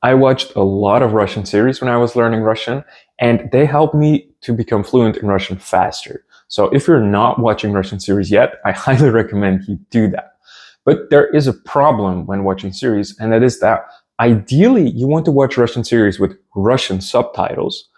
I watched a lot of Russian series when I was learning Russian, and they helped me to become fluent in Russian faster. So if you're not watching Russian series yet, I highly recommend you do that. But there is a problem when watching series, and that is that ideally you want to watch Russian series with Russian subtitles,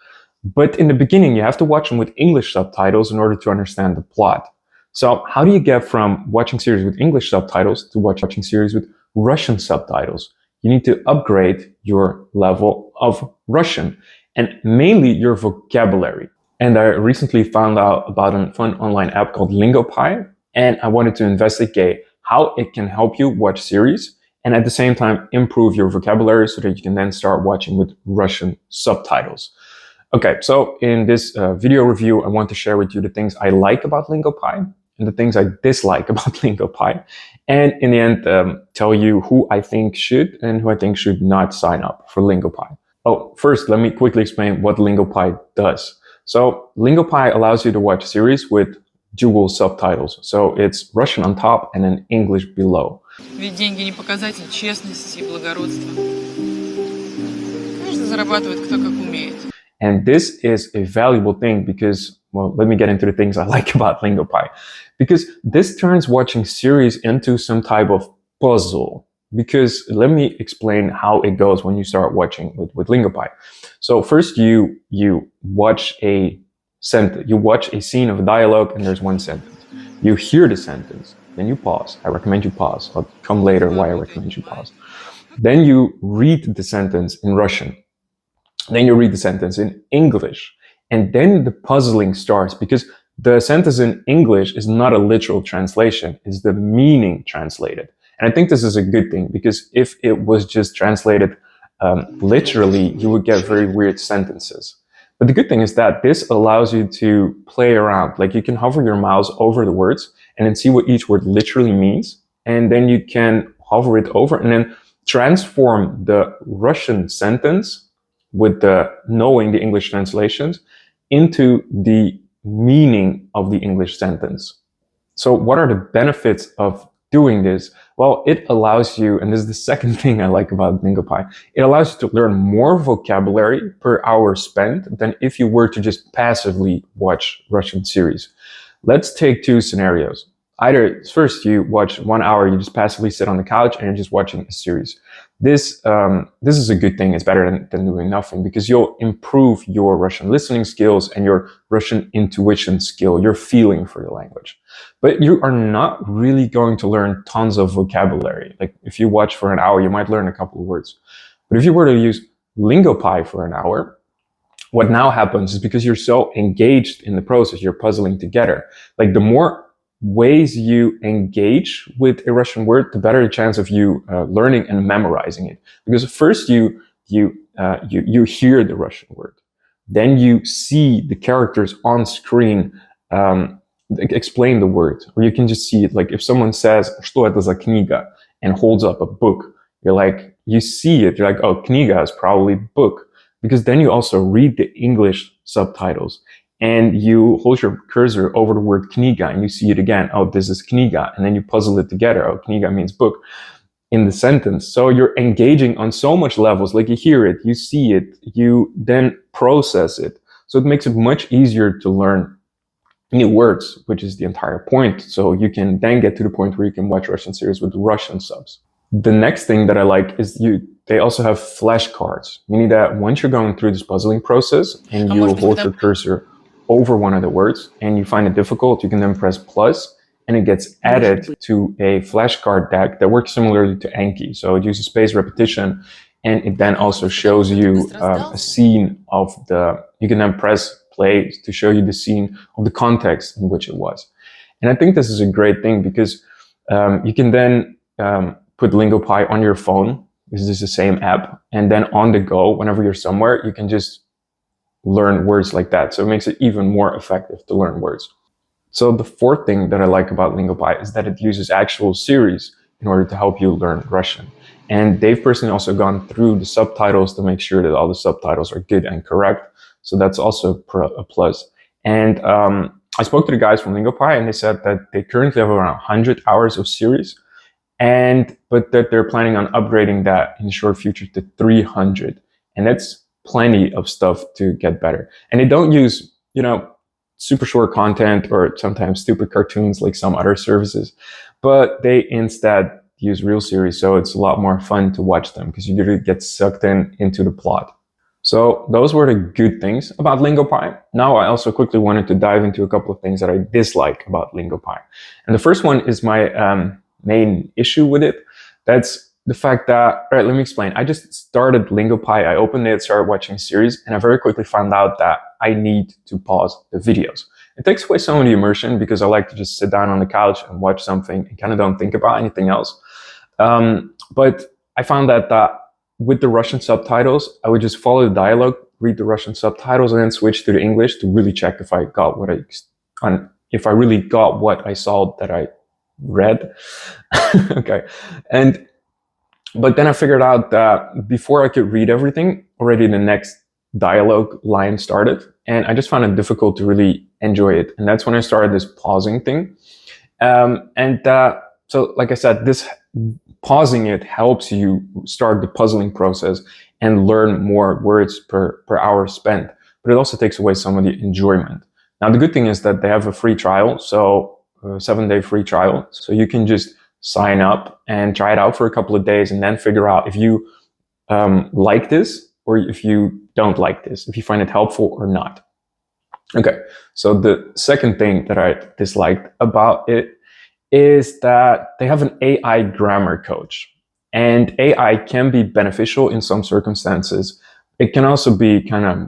but in the beginning you have to watch them with English subtitles in order to understand the plot. So how do you get from watching series with English subtitles to watching series with Russian subtitles? You need to upgrade your level of Russian and mainly your vocabulary. And I recently found out about a fun online app called LingoPie, and I wanted to investigate how it can help you watch series and at the same time improve your vocabulary so that you can then start watching with Russian subtitles. Okay, so in this video review, I want to share with you the things I like about LingoPie and the things I dislike about LingoPie. And in the end, tell you who I think should and who I think should not sign up for LingoPie. Oh, first, let me quickly explain what LingoPie does. So LingoPie allows you to watch series with dual subtitles. So it's Russian on top and then English below. Ведь деньги не показатель честности и благородства. Конечно, зарабатывает кто как умеет. And this is a valuable thing because, well, let me get into the things I like about LingoPie. Because this turns watching series into some type of puzzle. Because let me explain how it goes when you start watching with LingoPie. So first you watch a sentence, you watch a scene of a dialogue and there's one sentence. You hear the sentence, then you pause. I recommend you pause. I'll come later why I recommend you pause. Then you read the sentence in Russian. Then you read the sentence in English. And then the puzzling starts because the sentence in English is not a literal translation, it's the meaning translated. And I think this is a good thing because if it was just translated literally, you would get very weird sentences. But the good thing is that this allows you to play around. Like you can hover your mouse over the words and then see what each word literally means. And then you can hover it over and then transform the Russian sentence with knowing the English translations into the meaning of the English sentence. So what are the benefits of doing this? Well, it allows you, and this is the second thing I like about LingoPie, it allows you to learn more vocabulary per hour spent than if you were to just passively watch Russian series. Let's take two scenarios. Either first you watch 1 hour, you just passively sit on the couch and you're just watching a series. This is a good thing. It's better than doing nothing because you'll improve your Russian listening skills and your Russian intuition skill, your feeling for the language. But you are not really going to learn tons of vocabulary. Like if you watch for an hour, you might learn a couple of words. But if you were to use LingoPie for an hour, what now happens is because you're so engaged in the process, you're puzzling together. Like the more ways you engage with a Russian word, the better the chance of you learning and memorizing it. Because first you hear the Russian word, then you see the characters on screen explain the word, or you can just see it. Like if someone says "Что это за книга" and holds up a book, you're like, you see it, you're like, oh, книга is probably book, because then you also read the English subtitles. And you hold your cursor over the word kniga and you see it again. Oh, this is kniga. And then you puzzle it together. Oh, kniga means book in the sentence. So you're engaging on so much levels. Like you hear it, you see it, you then process it. So it makes it much easier to learn new words, which is the entire point. So you can then get to the point where you can watch Russian series with Russian subs. The next thing that I like is they also have flashcards, meaning that once you're going through this puzzling process and you hold your cursor over one of the words and you find it difficult, you can then press plus and it gets added to a flashcard deck that works similarly to Anki. So it uses spaced repetition and it then also shows you a scene of you can then press play to show you the scene of the context in which it was. And I think this is a great thing because you can then put LingoPie on your phone. This is the same app. And then on the go, whenever you're somewhere, you can just learn words like that. So it makes it even more effective to learn words. So the fourth thing that I like about LingoPie is that it uses actual series in order to help you learn Russian. And they've personally also gone through the subtitles to make sure that all the subtitles are good and correct. So that's also a plus. And I spoke to the guys from LingoPie and they said that they currently have around 100 hours of series. but that they're planning on upgrading that in the short future to 300. And that's plenty of stuff to get better. And they don't use, super short content or sometimes stupid cartoons like some other services, but they instead use real series. So it's a lot more fun to watch them because you really get sucked into the plot. So those were the good things about LingoPie. Now I also quickly wanted to dive into a couple of things that I dislike about LingoPie. And the first one is my main issue with it. That's the fact that, all right, let me explain. I just started LingoPie. I opened it, started watching a series, and I very quickly found out that I need to pause the videos. It takes away some of the immersion because I like to just sit down on the couch and watch something and kind of don't think about anything else. But I found that with the Russian subtitles, I would just follow the dialogue, read the Russian subtitles, and then switch to the English to really check if I really got what I saw that I read. Okay. But then I figured out that before I could read everything, already the next dialogue line started, and I just found it difficult to really enjoy it. And that's when I started this pausing thing. So like I said, this pausing it helps you start the puzzling process and learn more words per hour spent, but it also takes away some of the enjoyment. Now, the good thing is that they have a free trial, so a 7-day free trial. So you can just sign up and try it out for a couple of days and then figure out if you like this or if you don't like this, if you find it helpful or not. Okay, so the second thing that I disliked about it is that they have an AI grammar coach. And AI can be beneficial in some circumstances. It can also be kind of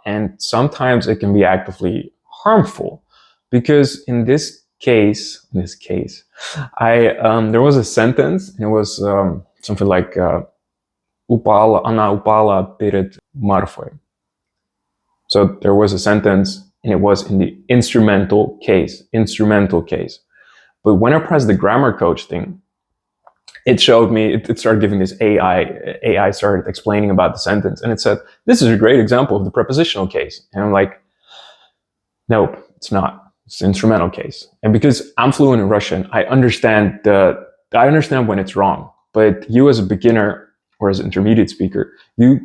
and sometimes it can be actively harmful. Because in this case, there was a sentence, and it was something like она упала перед Марфой. So there was a sentence, and it was in the instrumental case. But when I pressed the grammar coach thing, it showed me, it started giving this AI started explaining about the sentence, and it said, this is a great example of the prepositional case. And I'm like, nope, it's not. It's the instrumental case. And because I'm fluent in Russian, I understand when it's wrong. But you as a beginner or as an intermediate speaker, to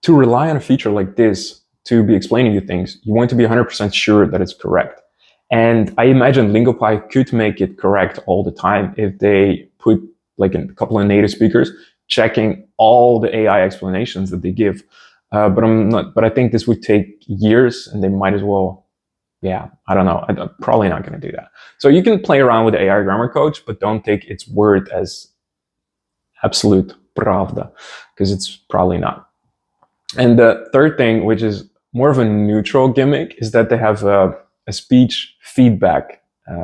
rely on a feature like this to be explaining you things, you want to be 100% sure that it's correct. And I imagine LingoPie could make it correct all the time if they put like a couple of native speakers checking all the AI explanations that they give. But I think this would take years, and they might as well, I don't know. I'm probably not going to do that. So you can play around with the AI grammar coach, but don't take its word as absolute pravda, because it's probably not. And the third thing, which is more of a neutral gimmick, is that they have a speech feedback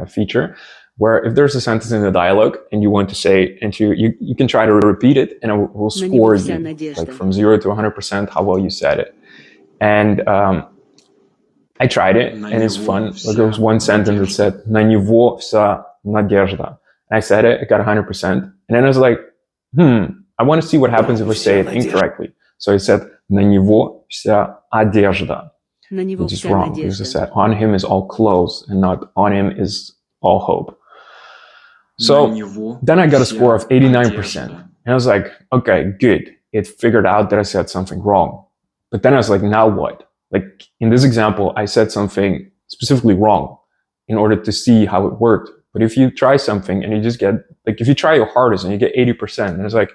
feature, where if there's a sentence in the dialogue and you want to say, and you can try to repeat it, and it will score you like from 0 to 100% how well you said it. And I tried it, and it's fun. Like, there was one sentence that said "На него вся надежда." And I said it, I got 100%, and then I was like, I want to see what happens if I say it incorrectly. So I said "На него вся одежда." Which is wrong, because I said on him is all clothes and not on him is all hope. So then I got a score of 89%. And I was like, okay, good. It figured out that I said something wrong. But then I was like, now what? Like in this example, I said something specifically wrong in order to see how it worked. But if you try something and you just get, like if you try your hardest and you get 80%, and it's like,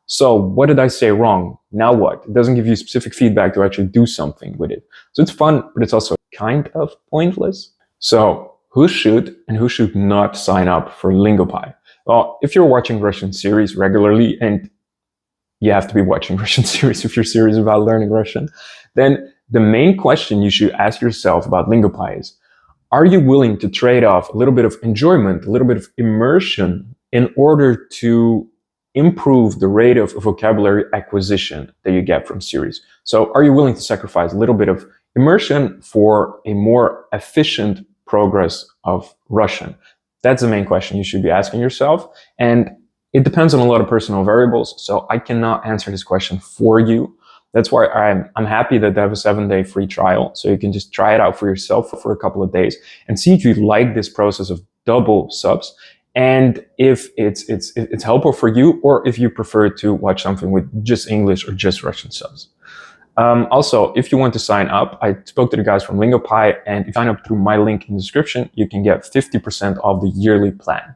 so what did I say wrong? Now what? It doesn't give you specific feedback to actually do something with it. So it's fun, but it's also kind of pointless. So who should and who should not sign up for LingoPie? Well, if you're watching Russian series regularly, and you have to be watching Russian series if you're serious about learning Russian, then the main question you should ask yourself about LingoPie is, are you willing to trade off a little bit of enjoyment, a little bit of immersion in order to improve the rate of vocabulary acquisition that you get from series? So are you willing to sacrifice a little bit of immersion for a more efficient progress of Russian? That's the main question you should be asking yourself. And it depends on a lot of personal variables. So I cannot answer this question for you. That's why I'm happy that they have a 7-day free trial. So you can just try it out for yourself for a couple of days and see if you like this process of double subs. and if it's helpful for you, or if you prefer to watch something with just English or just Russian subs. Also, if you want to sign up, I spoke to the guys from LingoPie, and if you sign up through my link in the description, you can get 50% off the yearly plan.